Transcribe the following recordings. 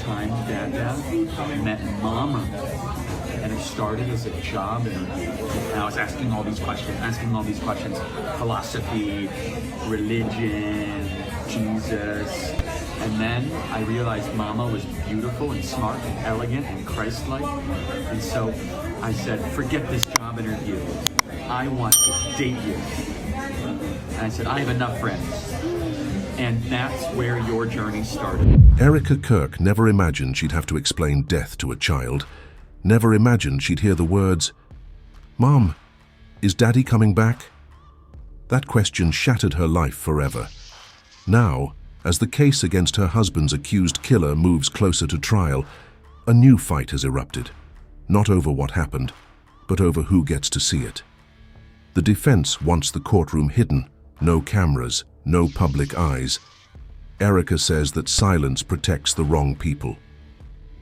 time Dada met Mama. And it started as a job interview. And I was asking all these questions, philosophy, religion, Jesus. And then I realized Mama was beautiful and smart and elegant and Christ-like. And so I said, forget this job interview. I want to date you. And I said, I have enough friends. And that's where your journey started. Erika Kirk never imagined she'd have to explain death to a child. Never imagined she'd hear the words, "Mom, is Daddy coming back?" That question shattered her life forever. Now, as the case against her husband's accused killer moves closer to trial, a new fight has erupted. Not over what happened, but over who gets to see it. The defense wants the courtroom hidden, no cameras, no public eyes. Erika says that silence protects the wrong people.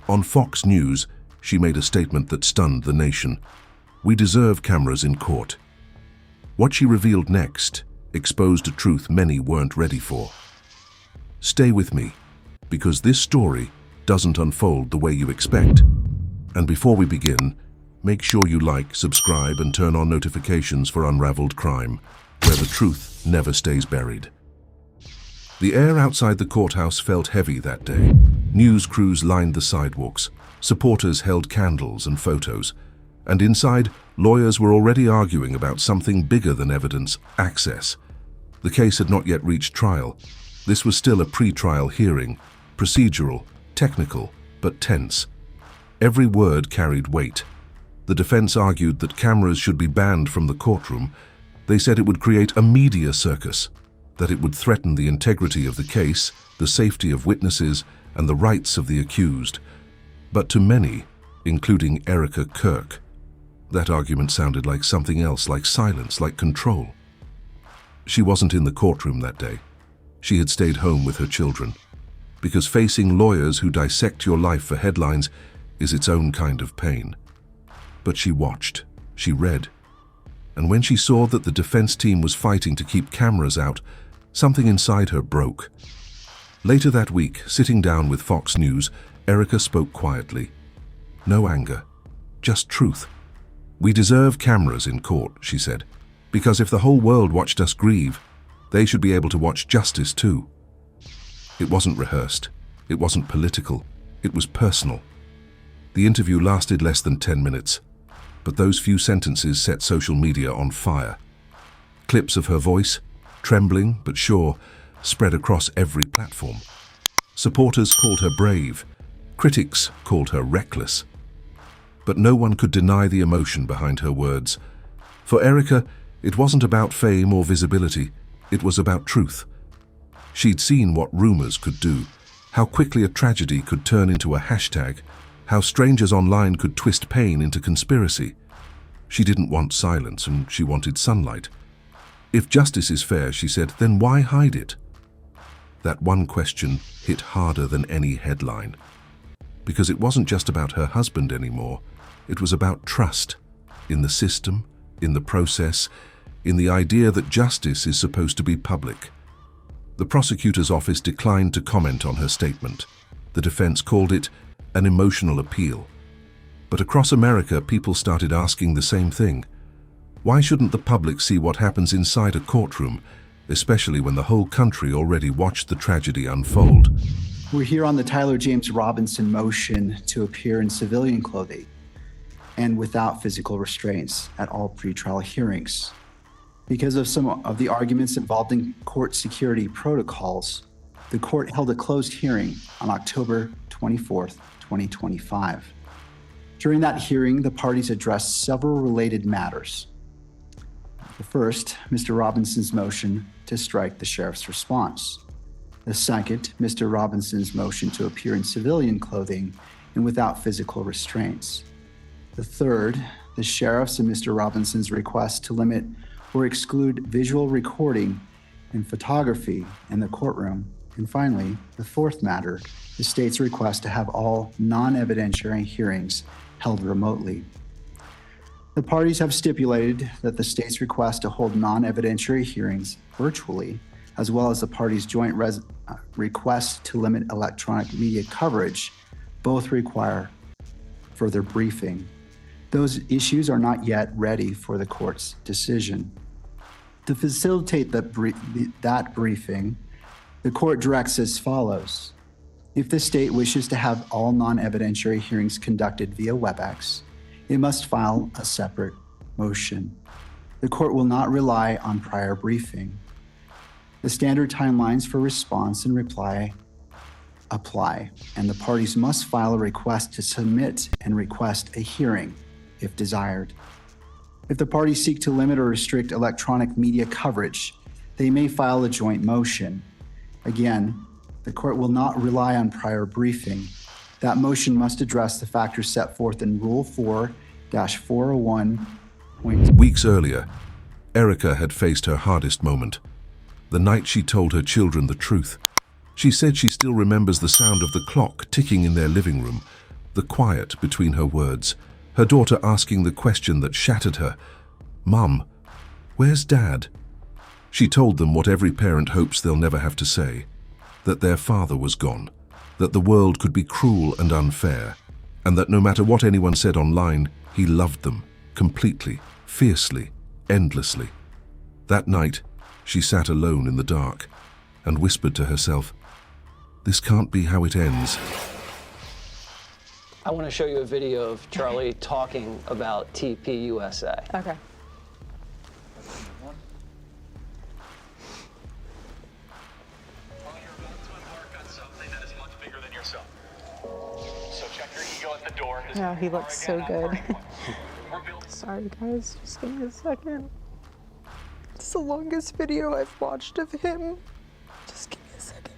On Fox News, she made a statement that stunned the nation. We deserve cameras in court. What she revealed next exposed a truth many weren't ready for. Stay with me, because this story doesn't unfold the way you expect. And before we begin, make sure you like, subscribe, and turn on notifications for Unraveled Crime, where the truth never stays buried. The air outside the courthouse felt heavy that day. News crews lined the sidewalks. Supporters held candles and photos, and inside, lawyers were already arguing about something bigger than evidence: access. The case had not yet reached trial. This was still a pre-trial hearing, procedural, technical, but tense. Every word carried weight. The defense argued that cameras should be banned from the courtroom. They said it would create a media circus, that it would threaten the integrity of the case, the safety of witnesses, and the rights of the accused. But to many, including Erika Kirk, that argument sounded like something else, like silence, like control. She wasn't in the courtroom that day. She had stayed home with her children, because facing lawyers who dissect your life for headlines is its own kind of pain. But she watched, she read, and when she saw that the defense team was fighting to keep cameras out, something inside her broke. Later that week, sitting down with Fox News, Erika spoke quietly. No anger, just truth. We deserve cameras in court, she said, because if the whole world watched us grieve, they should be able to watch justice too. It wasn't rehearsed. It wasn't political. It was personal. The interview lasted less than 10 minutes, but those few sentences set social media on fire. Clips of her voice, trembling but sure, spread across every platform. Supporters called her brave. Critics called her reckless. But no one could deny the emotion behind her words. For Erika, it wasn't about fame or visibility. It was about truth. She'd seen what rumors could do, how quickly a tragedy could turn into a hashtag, how strangers online could twist pain into conspiracy. She didn't want silence, and she wanted sunlight. If justice is fair, she said, then why hide it? That one question hit harder than any headline. Because it wasn't just about her husband anymore. It was about trust in the system, in the process, in the idea that justice is supposed to be public. The prosecutor's office declined to comment on her statement. The defense called it an emotional appeal. But across America, people started asking the same thing. Why shouldn't the public see what happens inside a courtroom, especially when the whole country already watched the tragedy unfold? We're here on the Tyler James Robinson motion to appear in civilian clothing and without physical restraints at all pretrial hearings. Because of some of the arguments involved in court security protocols, the court held a closed hearing on October 24th, 2025. During that hearing, the parties addressed several related matters. The first, Mr. Robinson's motion to strike the sheriff's response. The second, Mr. Robinson's motion to appear in civilian clothing and without physical restraints. The third, the sheriff's and Mr. Robinson's request to limit or exclude visual recording and photography in the courtroom. And finally, the fourth matter, the state's request to have all non-evidentiary hearings held remotely. The parties have stipulated that the state's request to hold non-evidentiary hearings virtually, as well as the parties' joint request to limit electronic media coverage, Both require further briefing. Those issues are not yet ready for the court's decision. To facilitate that briefing, the court directs as follows. If the state wishes to have all non-evidentiary hearings conducted via WebEx, it must file a separate motion. The court will not rely on prior briefing. The standard timelines for response and reply apply, and the parties must file a request to submit and request a hearing if desired. If the parties seek to limit or restrict electronic media coverage, they may file a joint motion. Again, the court will not rely on prior briefing. That motion must address the factors set forth in Rule 4-401. Weeks earlier, Erika had faced her hardest moment. The night she told her children the truth. She said she still remembers the sound of the clock ticking in their living room, the quiet between her words, her daughter asking the question that shattered her, "Mum, where's Dad?" She told them what every parent hopes they'll never have to say, that their father was gone, that the world could be cruel and unfair, and that no matter what anyone said online, he loved them, completely, fiercely, endlessly. That night, she sat alone in the dark and whispered to herself, "This can't be how it ends." I want to show you a video of Charlie talking about TPUSA. Okay. So check your ego at the door. Oh, he looks so good. Sorry guys, just give me a second. It's the longest video I've watched of him. Just give me a second.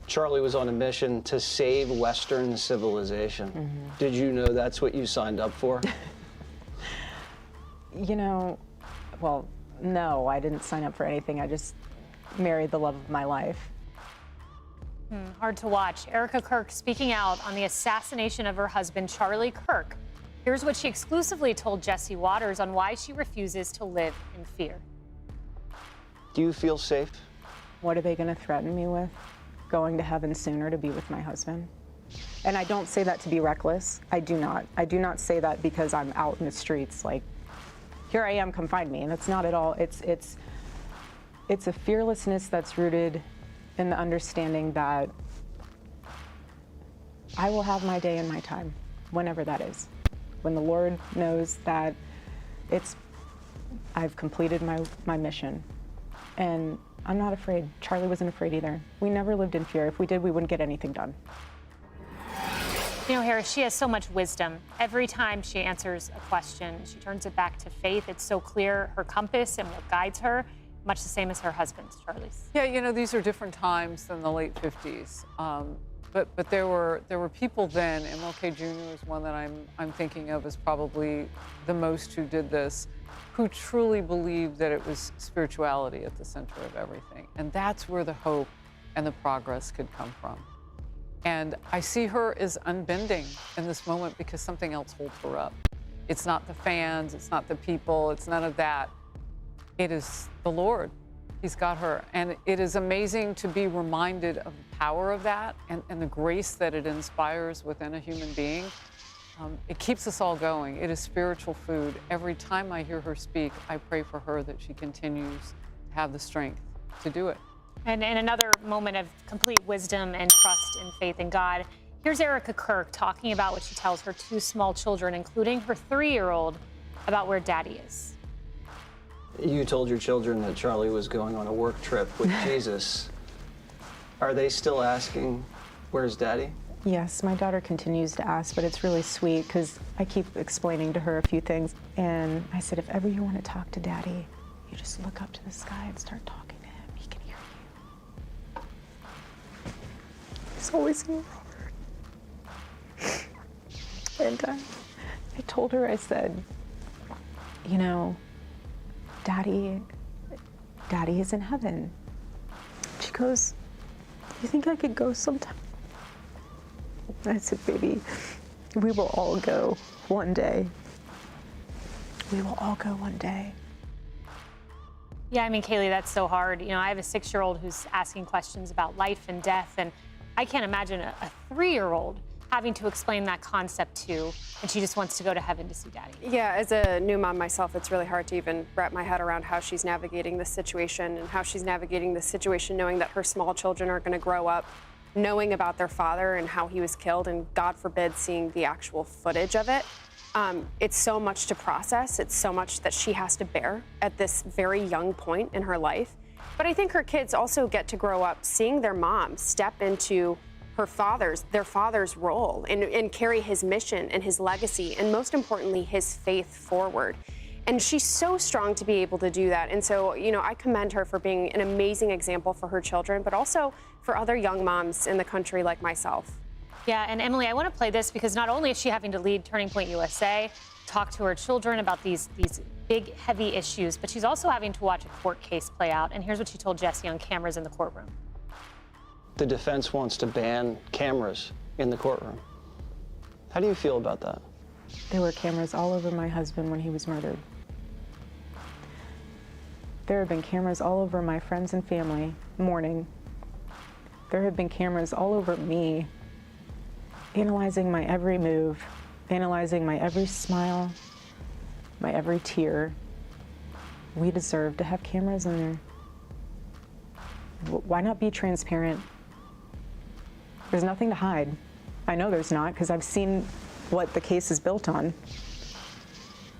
Charlie was on a mission to save Western civilization. Did you know that's what you signed up for? You know, well, no, I didn't sign up for anything. I just married the love of my life. Hard to watch. Erika Kirk speaking out on the assassination of her husband, Charlie Kirk. Here's what she exclusively told Jesse Waters on why she refuses to live in fear. Do you feel safe? What are they going to threaten me with? Going to heaven sooner to be with my husband? And I don't say that to be reckless. I do not. I do not say that because I'm out in the streets like, here I am, come find me. And it's not at all. It's a fearlessness that's rooted in the understanding that I will have my day and my time, whenever that is. When the Lord knows that I've completed my mission. And I'm not afraid. Charlie wasn't afraid either. We never lived in fear. If we did, we wouldn't get anything done. You know, Harris, she has so much wisdom. Every time she answers a question, she turns it back to faith. It's so clear, her compass and what guides her, much the same as her husband's, Charlie's. Yeah, you know, these are different times than the late 50s. But there were people then, MLK Jr. is one that I'm thinking of as probably the most who did this, who truly believed that it was spirituality at the center of everything. And that's where the hope and the progress could come from. And I see her as unbending in this moment because something else holds her up. It's not the fans, it's not the people, it's none of that. It is the Lord. He's got her. And it is amazing to be reminded of the power of that and the grace that it inspires within a human being. It keeps us all going. It is spiritual food. Every time I hear her speak, I pray for her that she continues to have the strength to do it. And in another moment of complete wisdom and trust and faith in God, here's Erika Kirk talking about what she tells her two small children, including her 3-year-old, about where Daddy is. You told your children that Charlie was going on a work trip with Jesus. Are they still asking, where's Daddy? Yes, my daughter continues to ask, but it's really sweet because I keep explaining to her a few things. And I said, if ever you want to talk to Daddy, you just look up to the sky and start talking to him. He can hear you. He's always in your heart. And I told her, I said, you know, Daddy is in heaven. She goes, you think I could go sometime? I said, baby, we will all go one day. We will all go one day. Yeah, I mean, Kaylee, that's so hard. You know, I have a 6-year-old who's asking questions about life and death, and I can't imagine a 3-year-old having to explain that concept to, and she just wants to go to heaven to see daddy. Yeah, as a new mom myself, it's really hard to even wrap my head around how she's navigating this situation and how she's navigating this situation knowing that her small children are going to grow up knowing about their father and how he was killed, and God forbid seeing the actual footage of it. It's so much to process. It's so much that she has to bear at this very young point in her life. But I think her kids also get to grow up seeing their mom step into their father's role and carry his mission and his legacy, and most importantly, his faith forward. And she's so strong to be able to do that. And so, I commend her for being an amazing example for her children, but also for other young moms in the country like myself. Yeah, and Emily, I want to play this because not only is she having to lead Turning Point USA, talk to her children about these big, heavy issues, but she's also having to watch a court case play out. And here's what she told Jesse on cameras in the courtroom. The defense wants to ban cameras in the courtroom. How do you feel about that? There were cameras all over my husband when he was murdered. There have been cameras all over my friends and family mourning. There have been cameras all over me, analyzing my every move, analyzing my every smile, my every tear. We deserve to have cameras in there. Why not be transparent? There's nothing to hide. I know there's not, because I've seen what the case is built on.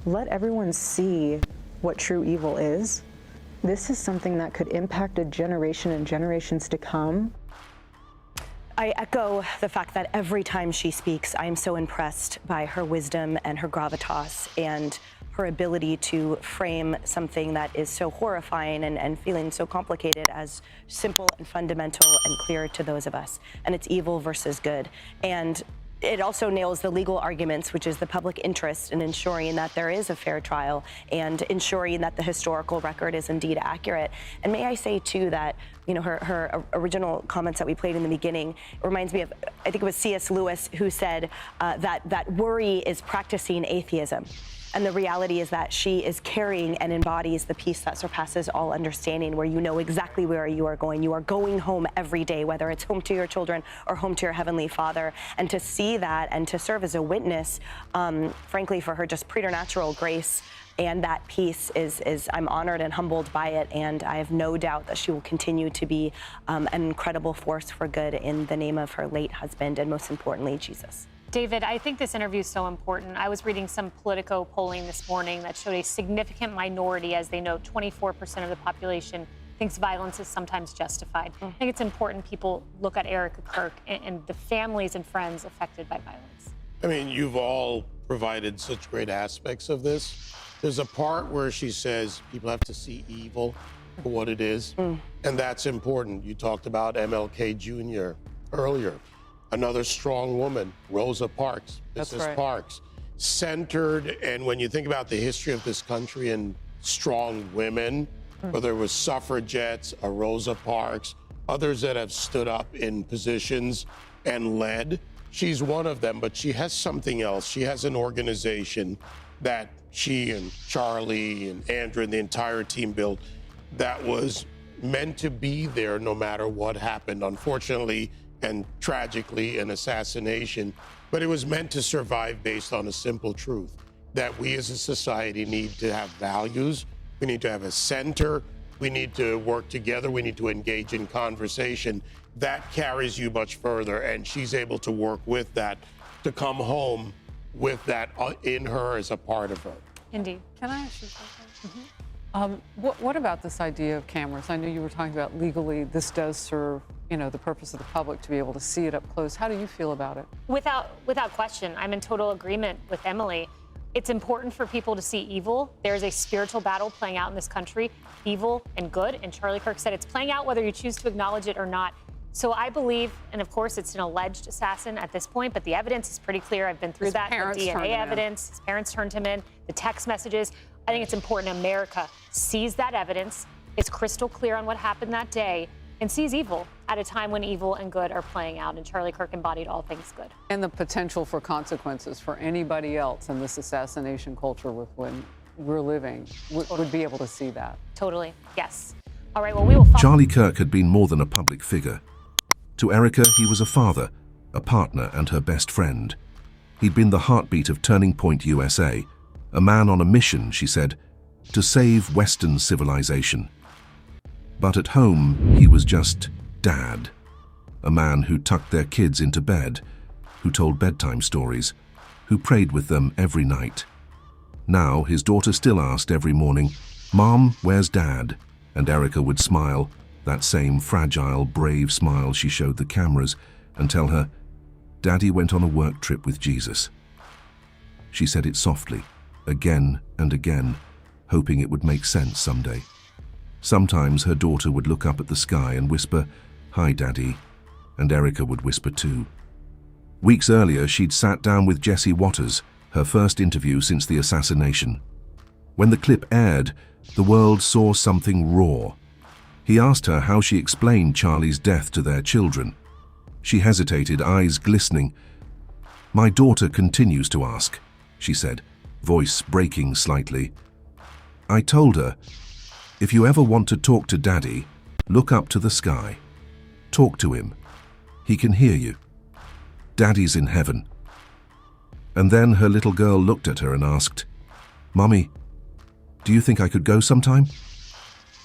Let everyone see what true evil is. This is something that could impact a generation and generations to come. I echo the fact that every time she speaks, I am so impressed by her wisdom and her gravitas and her ability to frame something that is so horrifying and feeling so complicated as simple and fundamental and clear to those of us. And it's evil versus good. And it also nails the legal arguments, which is the public interest in ensuring that there is a fair trial and ensuring that the historical record is indeed accurate. And may I say, too, that her original comments that we played in the beginning reminds me of, I think it was C.S. Lewis who said that worry is practicing atheism. And the reality is that she is carrying and embodies the peace that surpasses all understanding, where you know exactly where you are going. You are going home every day, whether it's home to your children or home to your Heavenly Father. And to see that and to serve as a witness, frankly, for her just preternatural grace and that peace is I'm honored and humbled by it. And I have no doubt that she will continue to be an incredible force for good in the name of her late husband and, most importantly, Jesus. David, I think this interview is so important. I was reading some Politico polling this morning that showed a significant minority, as they note, 24% of the population thinks violence is sometimes justified. I think it's important people look at Erika Kirk and the families and friends affected by violence. I mean, you've all provided such great aspects of this. There's a part where she says people have to see evil for what it is, and that's important. You talked about MLK Jr. earlier. Another strong woman, Rosa Parks, Mrs. Parks, centered. And when you think about the history of this country and strong women, whether it was suffragettes, a Rosa Parks, others that have stood up in positions and led, she's one of them. But she has something else. She has an organization that she and Charlie and Andrew and the entire team built that was meant to be there no matter what happened. Unfortunately, and tragically, an assassination, but it was meant to survive based on a simple truth, that we as a society need to have values, we need to have a center, we need to work together, we need to engage in conversation. That carries you much further, and she's able to work with that, to come home with that in her as a part of her. Indeed. Can I ask you something? What about this idea of cameras? I know you were talking about legally this does serve the purpose of the public to be able to see it up close. How do you feel about it? Without question, I'm in total agreement with Emily. It's important for people to see evil. There's a spiritual battle playing out in this country, evil and good. And Charlie Kirk said it's playing out whether you choose to acknowledge it or not. So I believe, and of course it's an alleged assassin at this point, but the evidence is pretty clear. I've been through that. The DNA evidence, his parents turned him in, the text messages. I think it's important America sees that evidence, is crystal clear on what happened that day, and sees evil at a time when evil and good are playing out. And Charlie Kirk embodied all things good. And the potential for consequences for anybody else in this assassination culture with when we're living would be able to see that. Totally, yes. All right, well, we will follow. Charlie Kirk had been more than a public figure. To Erika, he was a father, a partner, and her best friend. He'd been the heartbeat of Turning Point USA, a man on a mission, she said, to save Western civilization. But at home, he was just Dad, a man who tucked their kids into bed, who told bedtime stories, who prayed with them every night. Now, his daughter still asked every morning, "Mom, where's Dad?" And Erika would smile, that same fragile, brave smile she showed the cameras, and tell her, "Daddy went on a work trip with Jesus." She said it softly, again and again, hoping it would make sense someday. Sometimes her daughter would look up at the sky and whisper, "Hi, Daddy," and Erika would whisper too. Weeks earlier, she'd sat down with Jesse Waters, her first interview since the assassination. When the clip aired, the world saw something raw. He asked her how she explained Charlie's death to their children. She hesitated, eyes glistening. "My daughter continues to ask," she said, voice breaking slightly. "I told her, if you ever want to talk to Daddy, look up to the sky. Talk to him. He can hear you. Daddy's in heaven." And then her little girl looked at her and asked, "Mommy, do you think I could go sometime?"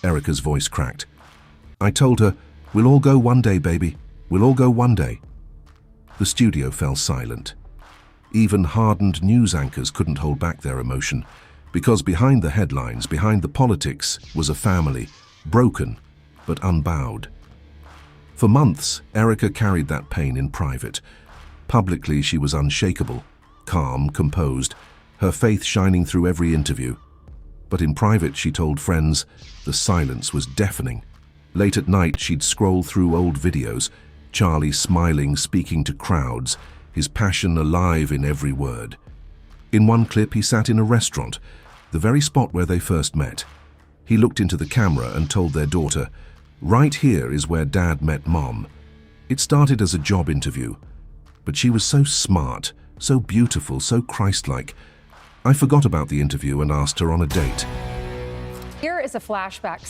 Erika's voice cracked. "I told her, we'll all go one day, baby. We'll all go one day." The studio fell silent. Even hardened news anchors couldn't hold back their emotion, because behind the headlines, behind the politics, was a family, broken but unbowed. For months, Erika carried that pain in private. Publicly, she was unshakable, calm, composed, her faith shining through every interview. But in private, she told friends, the silence was deafening. Late at night, she'd scroll through old videos, Charlie smiling, speaking to crowds, his passion alive in every word. In one clip, he sat in a restaurant, the very spot where they first met. He looked into the camera and told their daughter, "Right here is where Dad met Mom." It started as a job interview, but she was so smart, so beautiful, so Christ-like. I forgot about the interview and asked her on a date. Here is a flashback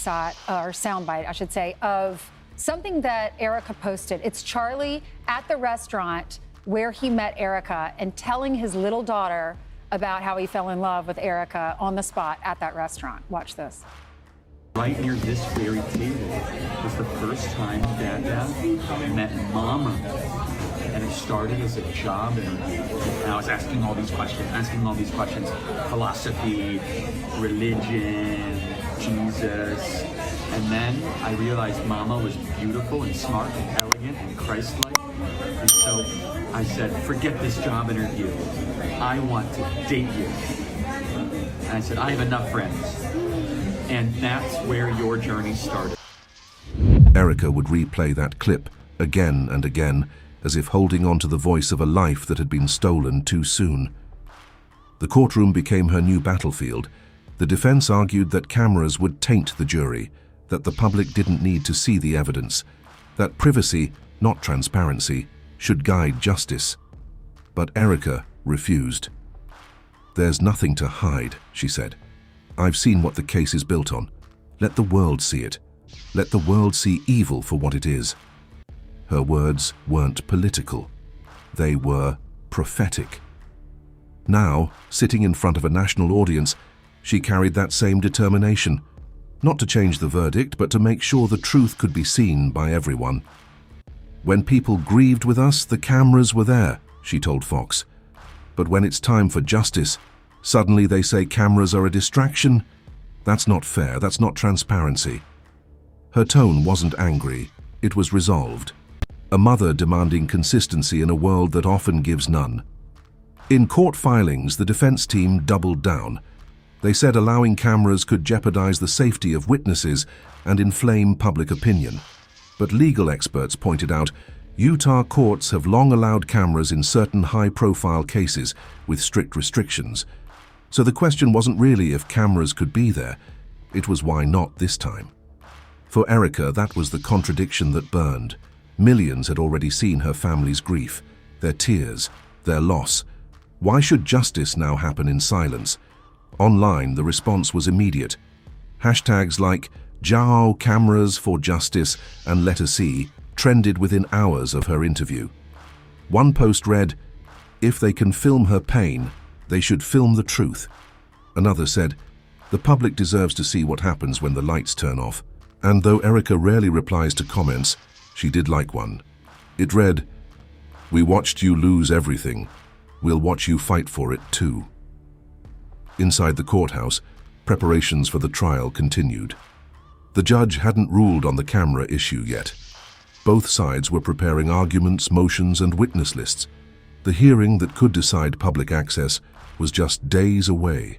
or soundbite, I should say, of something that Erika posted. It's Charlie at the restaurant where he met Erika and telling his little daughter about how he fell in love with Erika on the spot at that restaurant. Watch this. Right near this very table was the first time Dada met Mama. And it started as a job interview. And I was asking all these questions, philosophy, religion, Jesus. And then I realized Mama was beautiful and smart and elegant and Christ-like. And so I said, forget this job interview. I want to date you. And I said, I have enough friends. And that's where your journey started. Erika would replay that clip again and again, as if holding on to the voice of a life that had been stolen too soon. The courtroom became her new battlefield. The defense argued that cameras would taint the jury, that the public didn't need to see the evidence, that privacy, not transparency, should guide justice. But Erika refused. "There's nothing to hide," she said. "I've seen what the case is built on. Let the world see it. Let the world see evil for what it is." Her words weren't political. They were prophetic. Now, sitting in front of a national audience, she carried that same determination, not to change the verdict, but to make sure the truth could be seen by everyone. "When people grieved with us, the cameras were there," she told Fox. "But when it's time for justice, suddenly they say cameras are a distraction? That's not fair, that's not transparency." Her tone wasn't angry, it was resolved. A mother demanding consistency in a world that often gives none. In court filings, the defense team doubled down. They said allowing cameras could jeopardize the safety of witnesses and inflame public opinion. But legal experts pointed out, Utah courts have long allowed cameras in certain high-profile cases with strict restrictions. So the question wasn't really if cameras could be there, it was why not this time. For Erika, that was the contradiction that burned. Millions had already seen her family's grief, their tears, their loss. Why should justice now happen in silence? Online, the response was immediate. Hashtags like "Jao cameras for justice" and "Let us see" trended within hours of her interview. One post read, "If they can film her pain, they should film the truth." Another said, "The public deserves to see what happens when the lights turn off." And though Erika rarely replies to comments, she did like one. It read, "We watched you lose everything. We'll watch you fight for it too." Inside the courthouse, preparations for the trial continued. The judge hadn't ruled on the camera issue yet. Both sides were preparing arguments, motions, and witness lists. The hearing that could decide public access was just days away.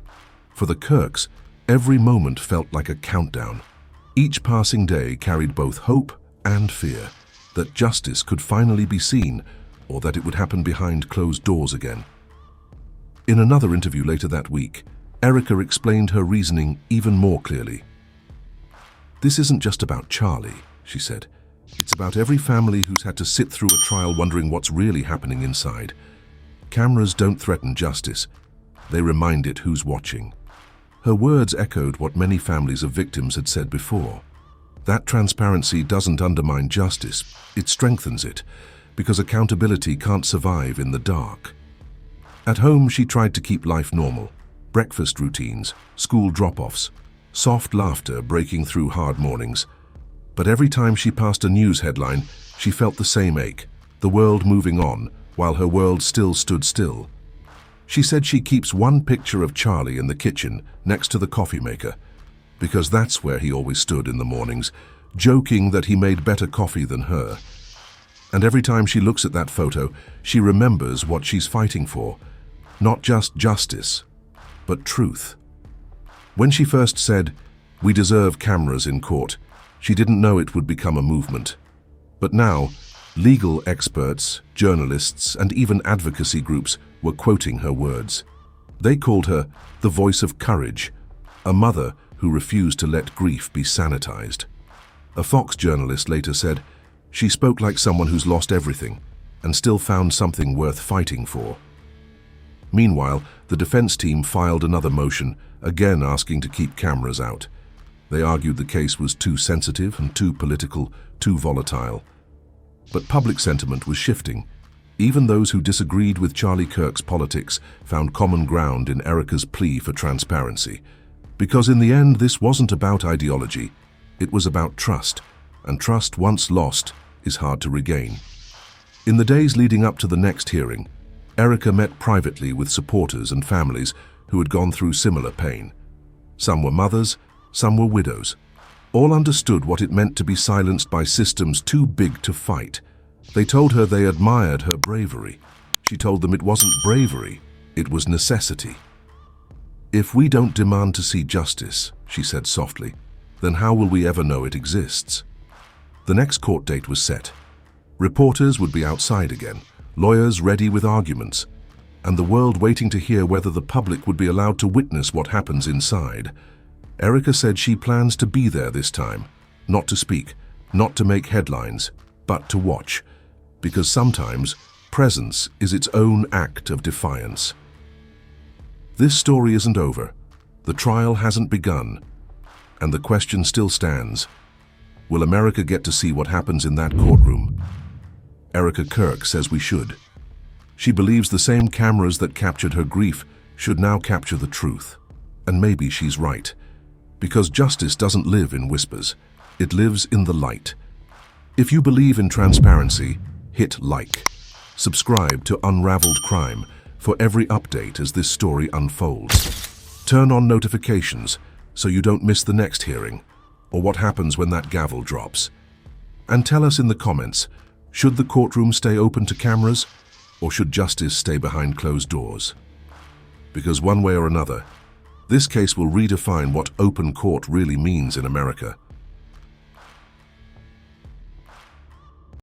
For the Kirks, every moment felt like a countdown. Each passing day carried both hope and fear that justice could finally be seen, or that it would happen behind closed doors again. In another interview later that week, Erika explained her reasoning even more clearly. "This isn't just about Charlie," she said. "It's about every family who's had to sit through a trial wondering what's really happening inside. Cameras don't threaten justice. They remind it who's watching." Her words echoed what many families of victims had said before. That transparency doesn't undermine justice, it strengthens it, because accountability can't survive in the dark. At home, she tried to keep life normal. Breakfast routines, school drop-offs, soft laughter breaking through hard mornings. But every time she passed a news headline, she felt the same ache, the world moving on, while her world still stood still. She said she keeps one picture of Charlie in the kitchen next to the coffee maker, because that's where he always stood in the mornings, joking that he made better coffee than her. And every time she looks at that photo, she remembers what she's fighting for. Not just justice, but truth. When she first said, "We deserve cameras in court," she didn't know it would become a movement. But now, legal experts, journalists, and even advocacy groups were quoting her words. They called her the voice of courage, a mother who refused to let grief be sanitized. A Fox journalist later said, "She spoke like someone who's lost everything and still found something worth fighting for." Meanwhile, the defense team filed another motion, again asking to keep cameras out. They argued the case was too sensitive and too political, too volatile. But public sentiment was shifting. Even those who disagreed with Charlie Kirk's politics found common ground in Erika's plea for transparency. Because in the end, this wasn't about ideology. It was about trust, and trust once lost is hard to regain. In the days leading up to the next hearing, Erika met privately with supporters and families who had gone through similar pain. Some were mothers, some were widows. All understood what it meant to be silenced by systems too big to fight. They told her they admired her bravery. She told them it wasn't bravery, it was necessity. "If we don't demand to see justice," she said softly, "then how will we ever know it exists?" The next court date was set. Reporters would be outside again, lawyers ready with arguments, and the world waiting to hear whether the public would be allowed to witness what happens inside. Erika said she plans to be there this time, not to speak, not to make headlines, but to watch, because sometimes presence is its own act of defiance. This story isn't over. The trial hasn't begun, and the question still stands. Will America get to see what happens in that courtroom? Erika Kirk says we should. She believes the same cameras that captured her grief should now capture the truth. And maybe she's right. Because justice doesn't live in whispers. It lives in the light. If you believe in transparency, hit like. Subscribe to Unraveled Crime for every update as this story unfolds. Turn on notifications so you don't miss the next hearing or what happens when that gavel drops. And tell us in the comments, should the courtroom stay open to cameras or should justice stay behind closed doors? Because one way or another, this case will redefine what open court really means in America.